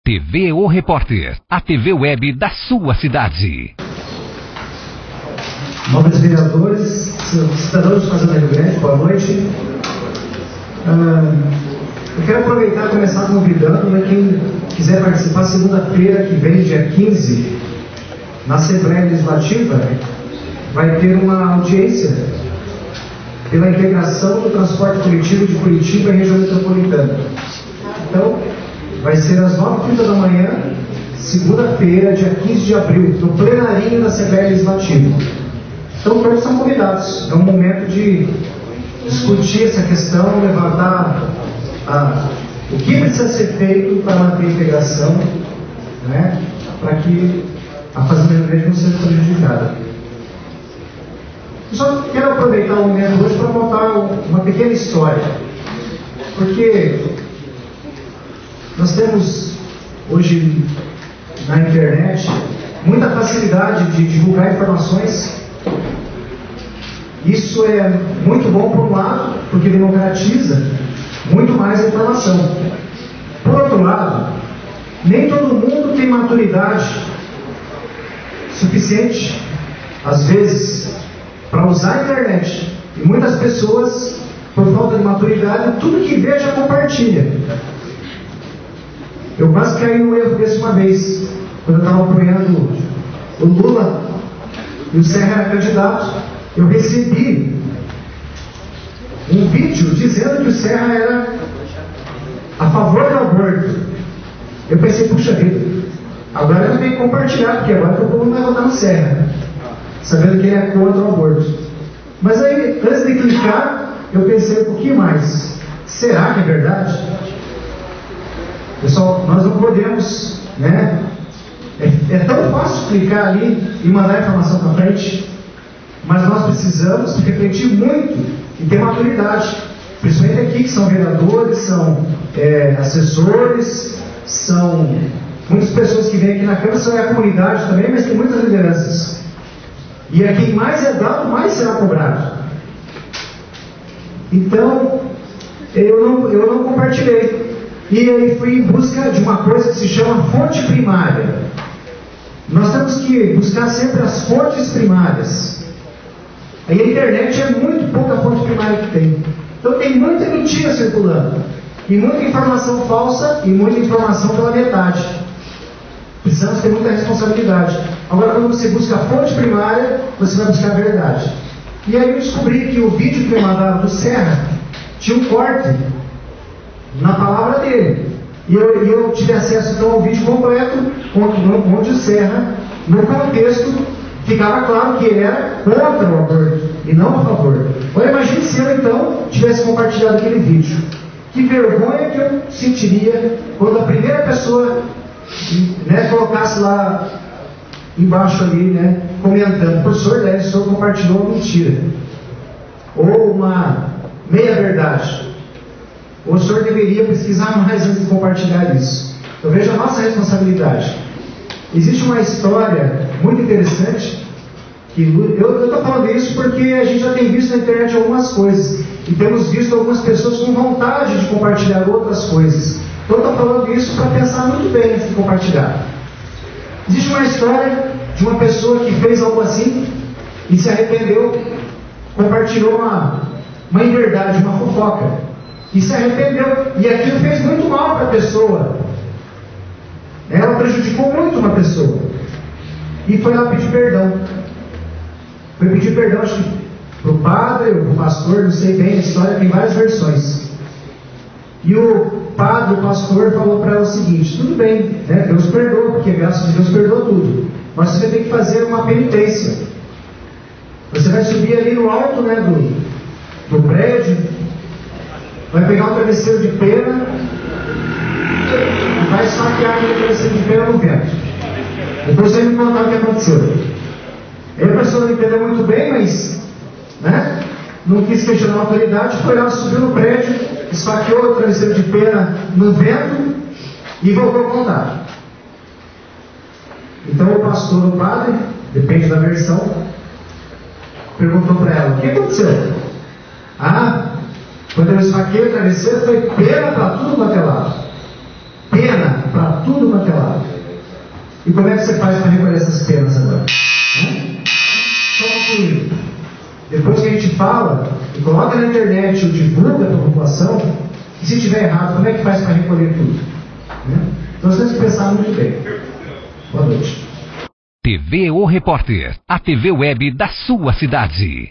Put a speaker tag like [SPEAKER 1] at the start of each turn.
[SPEAKER 1] TV O Repórter, a TV web da sua cidade.
[SPEAKER 2] Nobres vereadores, cidadãos de Fazenda Rio Grande, boa noite. Eu quero aproveitar e começar convidando, quem quiser participar, segunda-feira que vem, dia 15, na Assembleia Legislativa, vai ter uma audiência pela integração do transporte coletivo de Curitiba e região metropolitana. Então, vai ser às 9h30 da manhã, segunda-feira, dia 15 de abril, no plenarinho da Assembleia Legislativa. Então, todos são convidados. É um momento de discutir essa questão, levantar o que precisa ser feito para manter a integração, né, para que a Fazenda Rio Grande não seja prejudicada. Eu só quero aproveitar o momento hoje para contar uma pequena história, porque nós temos hoje na internet muita facilidade de divulgar informações. Isso é muito bom por um lado, porque democratiza muito mais a informação. Por outro lado, nem todo mundo tem maturidade suficiente, às vezes, para usar a internet. E muitas pessoas, por falta de maturidade, tudo que vê já compartilha. Eu quase caí no erro desse uma vez, quando eu estava apoiando o Lula e o Serra era candidato. Eu recebi um vídeo dizendo que o Serra era a favor do aborto. Eu pensei, puxa vida, agora eu tenho que compartilhar, porque agora o povo não vai votar no Serra, sabendo que ele é contra o aborto. Mas aí, antes de clicar, eu pensei um pouquinho mais. Será que é verdade? Pessoal, nós não podemos, né? É tão fácil clicar ali e mandar a informação para frente, mas nós precisamos refletir muito e ter maturidade, principalmente aqui que são vereadores, são assessores, são muitas pessoas que vêm aqui na Câmara, são a comunidade também, mas tem muitas lideranças. E a quem mais é dado, mais será cobrado. Então, eu não compartilhei. E aí fui em busca de uma coisa que se chama fonte primária. Nós temos que buscar sempre as fontes primárias. Aí a internet é muito pouca fonte primária que tem. Então tem muita mentira circulando. E muita informação falsa e muita informação pela metade. Precisamos ter muita responsabilidade. Agora, quando você busca a fonte primária, você vai buscar a verdade. E aí eu descobri que o vídeo que me mandaram do Serra tinha um corte na palavra dele. E eu tive acesso então ao vídeo completo, onde o Serra, no contexto, ficava claro que ele era contra o aborto e não a favor. Agora imagine se eu então tivesse compartilhado aquele vídeo. Que vergonha que eu sentiria quando a primeira pessoa, né, colocasse lá embaixo ali, né, comentando: professor, o senhor compartilhou uma mentira, ou uma meia-verdade, ou o senhor deveria pesquisar mais antes de compartilhar isso. Então veja a nossa responsabilidade. Existe uma história muito interessante, que eu estou falando isso porque a gente já tem visto na internet algumas coisas, e temos visto algumas pessoas com vontade de compartilhar outras coisas. Então eu estou falando isso para pensar muito bem antes de compartilhar. Existe uma história de uma pessoa que fez algo assim e se arrependeu, compartilhou uma inverdade, uma fofoca, e se arrependeu, e aquilo fez muito mal para a pessoa. Ela prejudicou muito uma pessoa e foi lá pedir perdão. Foi pedir perdão, acho que para o padre ou para o pastor, não sei bem a história, tem várias versões. E o padre, o pastor, falou para ela o seguinte: tudo bem, né, Deus perdoa, porque graças a Deus perdoa tudo, mas você tem que fazer uma penitência. Você vai subir ali no alto, né, do prédio, vai pegar um travesseiro de pena e vai esfaquear aquele travesseiro de pena no vento. Depois você me contar o que aconteceu. Aí a pessoa não entendeu muito bem, mas, né, não quis questionar a autoridade, foi lá, subiu no prédio, esfaqueou o travesseiro de pena no vento e voltou a contar. Então o pastor, o padre, depende da versão, perguntou para ela: o que aconteceu? Quando eu esfaqueei o travesseiro, foi pena para tudo quanto é lado. Pena para tudo quanto é lado. E como é que você faz para recolher essas penas agora? Só concluindo. Depois que a gente fala e coloca na internet ou divulga para a população, e se tiver errado, como é que faz para recolher tudo? Então nós temos que pensar muito bem. Boa noite.
[SPEAKER 1] TV O Repórter, a TV web da sua cidade.